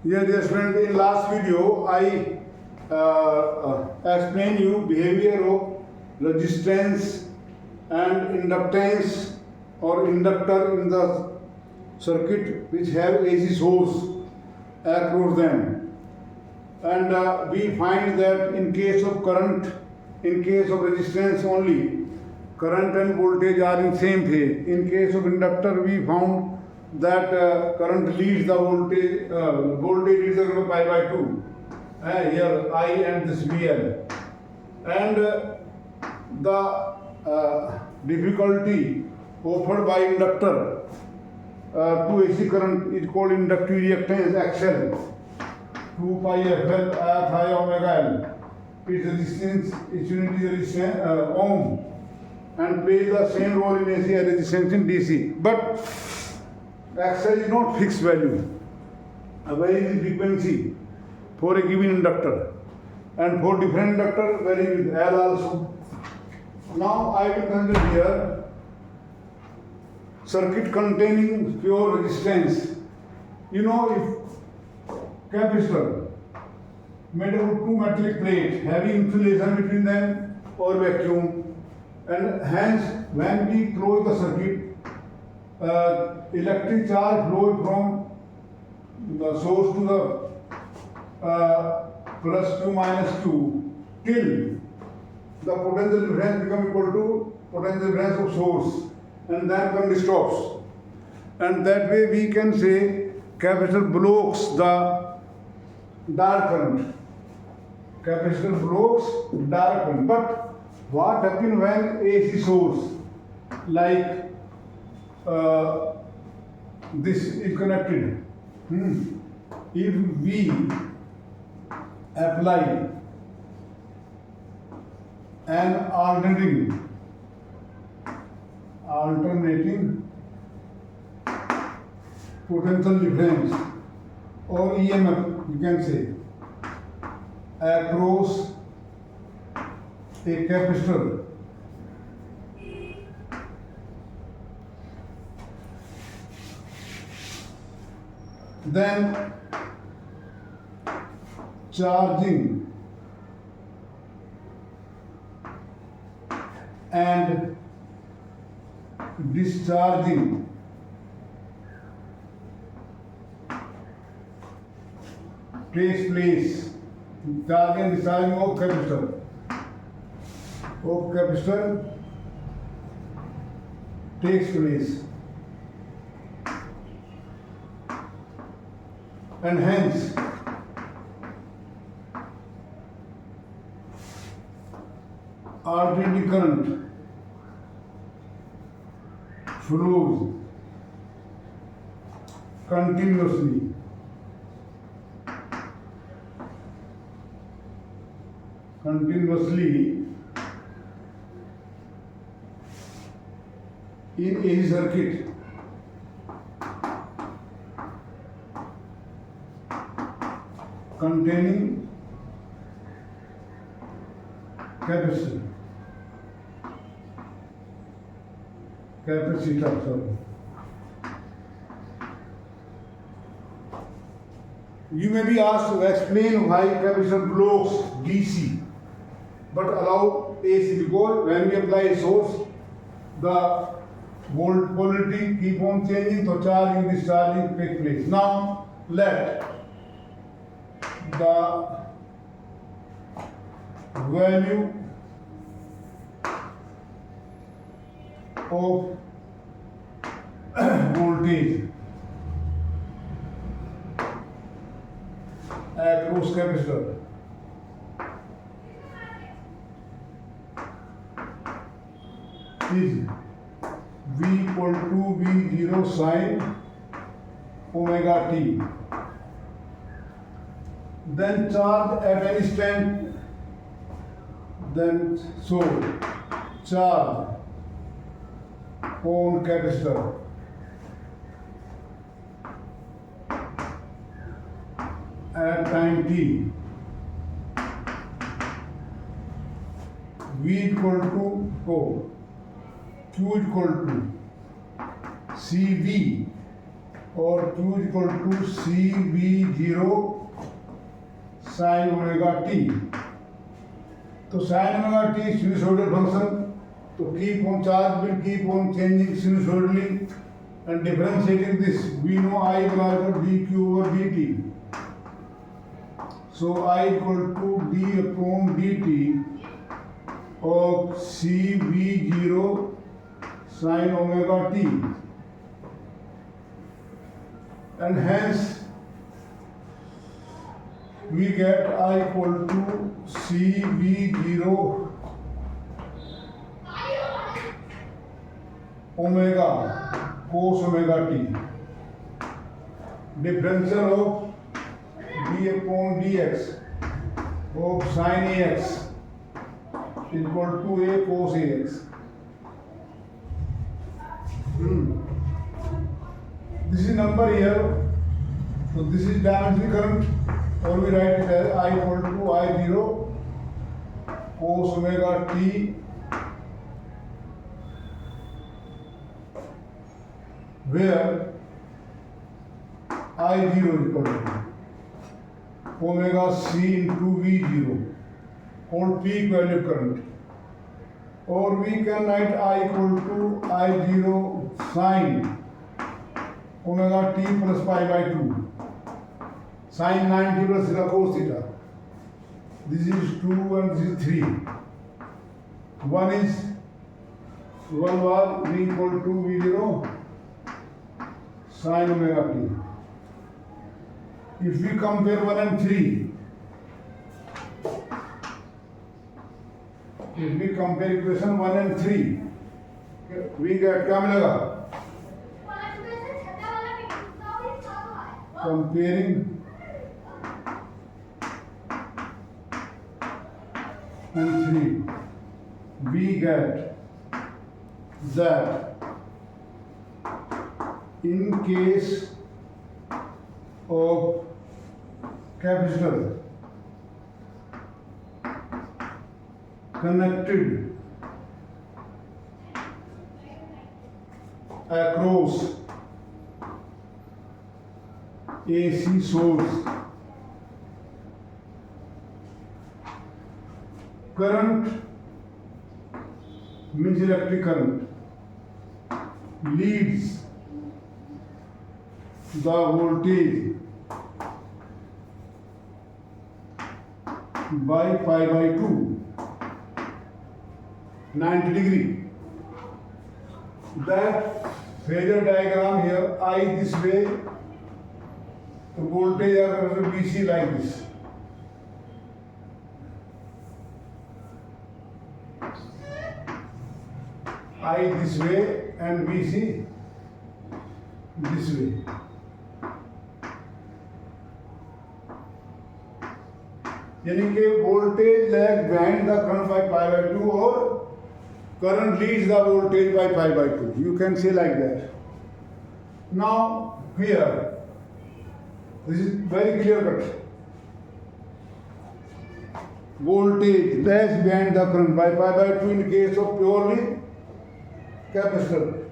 Yes, dear student, in last video I explained you behavior of resistance and inductance or inductor in the circuit which have AC source across them. And we find that in case of current, in case of resistance only, current and voltage are in same phase. In case of inductor, we found that current leads the voltage, voltage is pi by 2. Here I and this VL. And the difficulty offered by inductor to AC current is called inductive reactance XL. 2 pi FL phi omega L. Its resistance, its unit is resistance, ohm, and plays the same role in AC as resistance in DC. But XL is not fixed value. Varies in frequency for a given inductor, and for different inductor vary with L also. Now I will consider here circuit containing pure resistance. You know, if capacitor made of two metallic plates having insulation between them or vacuum, and hence when we close the circuit, electric charge flows from the source to the plus Q minus Q till the potential difference becomes equal to potential difference of source, and then current stops. And that way we can say capacitor blocks the dark current. Capacitor blocks dark current. But what happens when AC source like this is connected? If we apply an alternating potential difference or EMF, you can say, across a capacitor, then charging and discharging takes place. Charging and discharging of capacitor takes place, and hence alternating current flows continuously in AC circuit containing capacitor. You may be asked to explain why capacitor blocks DC but allow AC, because when we apply a source, the volt polarity keep on changing, so charging and discharging take place. Now let the value of voltage across capacitor is V equal to V0 sin omega t. Then charge at any stand, then so charge on capacitor at time t, V equal to Q equal to CV or Q is equal to CV0 sin omega t. तो sin omega t sinusoidal function, तो keep on charge will keep on changing sinusoidally and differentiating this. We know I equal to dq over dt. So I equal to d upon dt of CV0 sin omega t. And hence we get I equal to CV0 omega cos omega t. Differential of d upon dx of sin ax is equal to a cos ax. This is number here, so this is dimensional current, or we write it as I equal to I0 cos omega t where I0 is equal to omega c into V0 called peak value current, or we can write I equal to I0 sin omega t plus pi by 2 sin 90 plus theta cos theta. This is 2 and this is 3. One was V equal to V0 sin omega t. If we compare 1 and 3, if we compare equation 1 and 3, we get क्या मिलेगा? Comparing and 3, we get that in case of capacitor connected across AC source, current means electric current leads the voltage by pi by 2 90 degree. That phasor diagram here, I this way, the voltage are VC like this. I this way and VC this way. यानी कि voltage lag behind the current by pi by 2 or current leads the voltage by pi by 2. You can say like that. Now here, this is very clear cut. Voltage lags behind the current by pi by 2 in case of purely capacitor.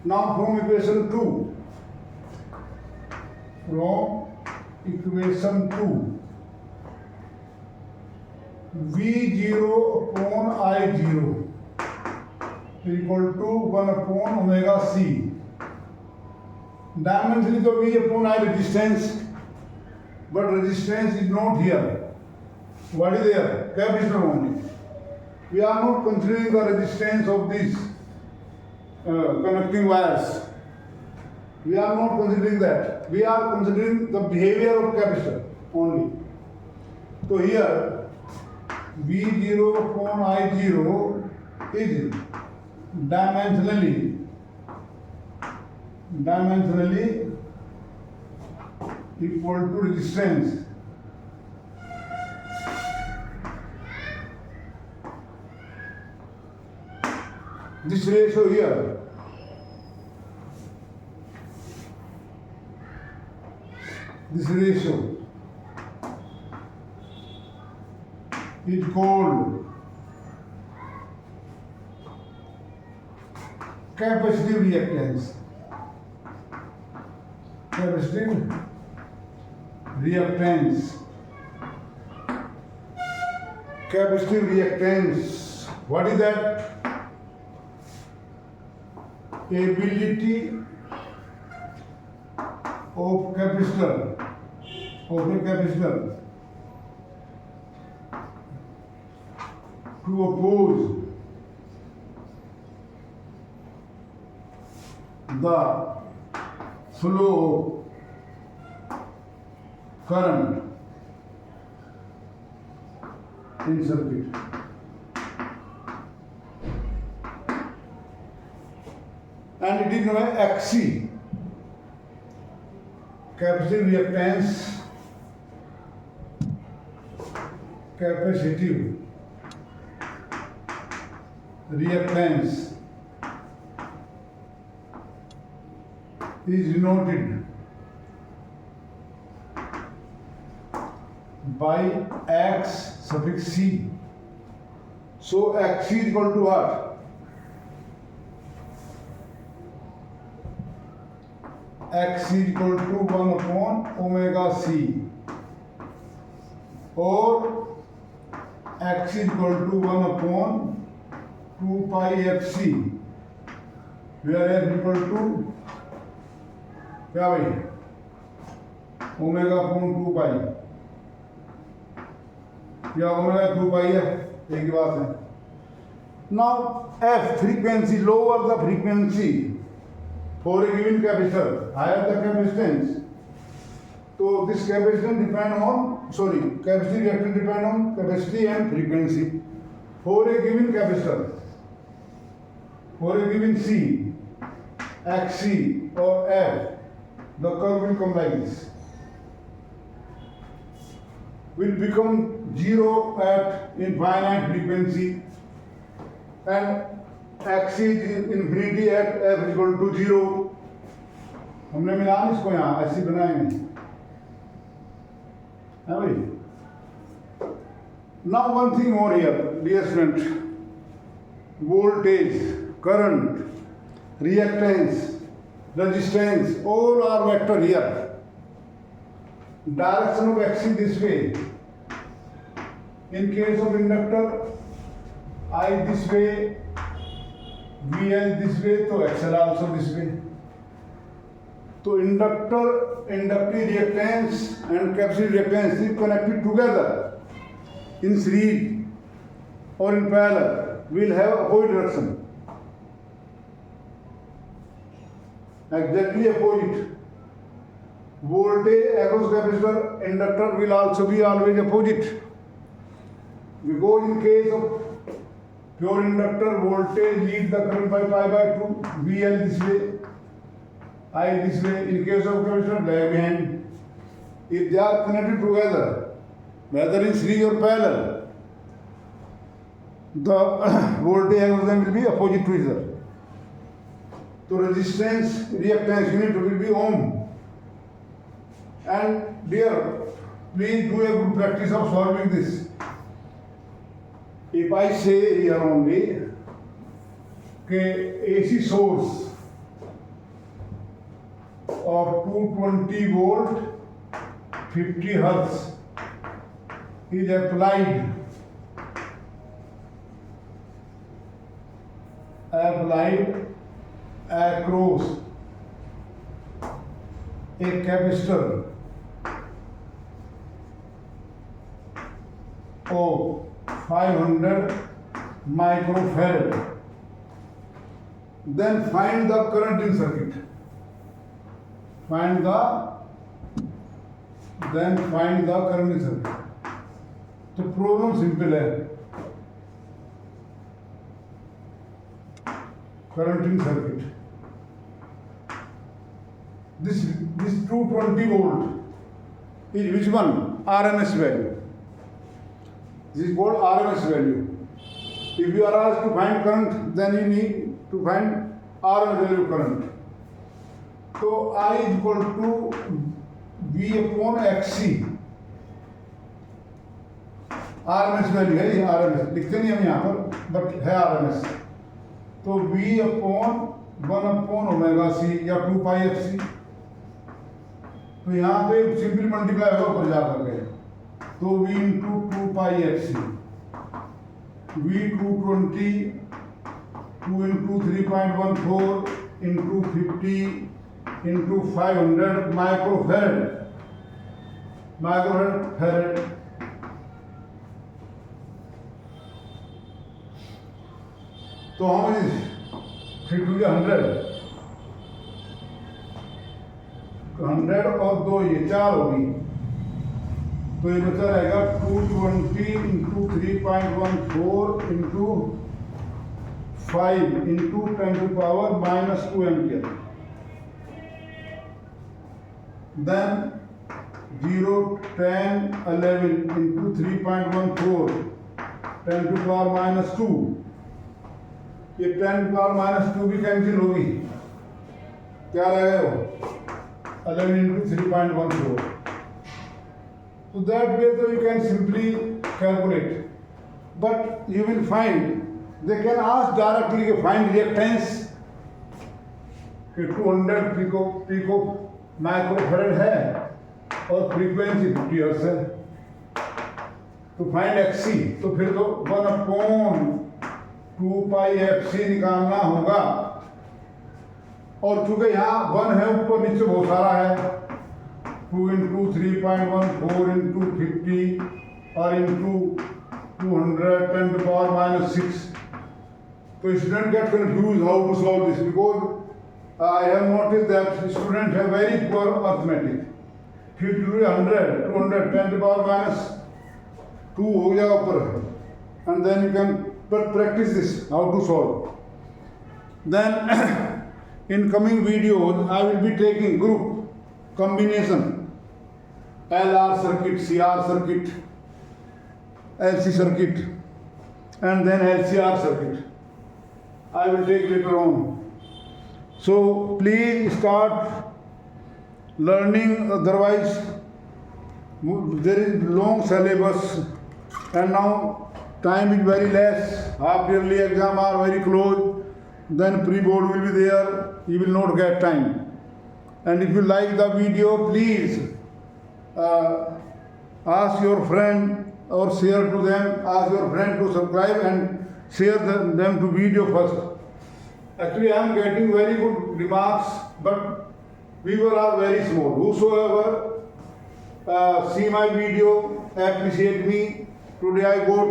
Now from equation 2, V0 upon I0 is equal to 1 upon omega c. Dimensionally the V upon I resistance, but resistance is not here. What is there? Capacitor only. We are not considering the resistance of these connecting wires. We are not considering that. We are considering the behavior of capacitor only. So here V0 upon I0 is dimensionally equal to resistance. This ratio here, this ratio is called capacitive reactance. capacitive reactance. Capacitive reactance. What is that? Ability of a capacitor to oppose the flow of current in circuit. And it is known as XC, capacitive reactance, capacitive reactance is denoted by X suffix C. So X is equal to what? X is equal to 1 upon omega C, or X is equal to 1 upon 2 pi FC, where F equal to क्या भाई omega upon 2 पाई, या omega 2 पाई है, एक ही बात है. Now F frequency, lower the frequency for a given capacitor, higher the capacitance. So this capacitance depend on, capacity reactance depend on capacity and frequency. For a given capacitor, for a given C, XC or F, the curve will come like this. Will become zero at infinite frequency, and X is infinity at F is equal to 0. हमने मिला इसको यहाँ ऐसे बनाएंगे, है भाई. Now one thing more here, dear student. Voltage, current, reactance, resistance, all are vector here. Direction of X is this way. In case of inductor, I this way, VL this way, so XL also this way. So inductive reactance and capacitive reactance is connected together in series or in parallel. Will have opposite direction. Exactly opposite. Voltage across capacitor, inductor will also be always opposite. Because in case of pure inductor, voltage leads the current by pi by 2, VL this way, I this way. In case of capacitor, lag behind. If they are connected together, whether in series or parallel, the voltage across them will be opposite to each other. So resistance, reactance unit will be ohm. And dear, please do a good practice of solving this. If I say here only, okay, AC source of 220 volt, 50 hertz is applied across a capacitor of 500 microfarad. Then find the current in circuit. Find the current in circuit. तो problem simple है. Current in circuit. This 220 volt is which one? RMS value. This is called RMS value. If you are asked to find current, then you need to find RMS value current. So I is equal to V upon XC. RMS value है ये, RMS लिखते नहीं हम यहाँ पर, but है RMS. तो V upon 1 upon omega C या 2 pi FC. तो यहाँ पे सिंपल मल्टीप्लाई होगा ऊपर जा करके, तो v into 2πfc, v220 2 into 3.14 into 50 into 500 microfarad farad. तो हम 100 और 2 ये 4 होगी, तो ये बचा रहेगा 220 into 3.14 into 5 into 10 to power -2 ampere. Then 0 10 11 into 3.14 10 to power -2, ये 10 टू पावर -2 भी कैंसिल होगी, क्या रहेगा 11 into 3.14. So that way so you can simply calculate. But you will find they can ask directly find reactance कि 200 pico microfarad है और frequency 50 hertz है, तो फाइंड एक्सी, तो फिर तो 1/2πfc निकालना होगा। और चूंकि यहाँ 1 है, ऊपर नीचे बहुत सारा है, 2 इंटू 3.14 इंटू 50 और इंटू 200 10 टू पावर -6। तो student get confuse how to solve this, because I have notice that student है very poor arithmetic. 50 to 100 200 10 to power -2 हो जाएगा ऊपर, and then you can practice this how to solve. Then in coming videos, I will be taking group combination, LR circuit, CR circuit, LC circuit, and then LCR circuit. I will take later on. So please start learning, otherwise there is long syllabus, and now time is very less. Half yearly exam are very close. Then pre-board will be there, you will not get time. And if you like the video, please ask your friend or share to them, ask your friend to subscribe and share them to video first. Actually, I am getting very good remarks, but viewers are very small. Whosoever see my video, appreciate me. Today I got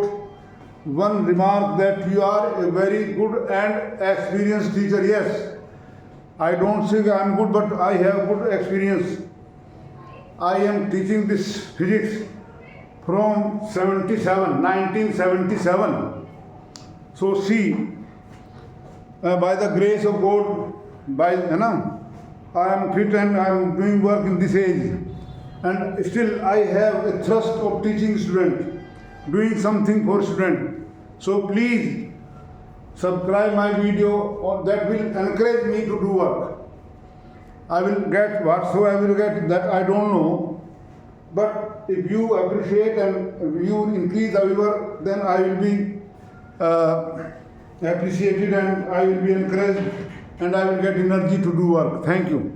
one remark that you are a very good and experienced teacher. Yes, I don't say I am good, but I have good experience. I am teaching this physics from 1977. So see, by the grace of God, I am fit and I am doing work in this age, and still I have a thrust of teaching students, doing something for students. So please subscribe my video, or that will encourage me to do work. I will get whatsoever I will get, that I don't know, but if you appreciate and if you increase the viewer, then I will be appreciated and I will be encouraged and I will get energy to do work. Thank you.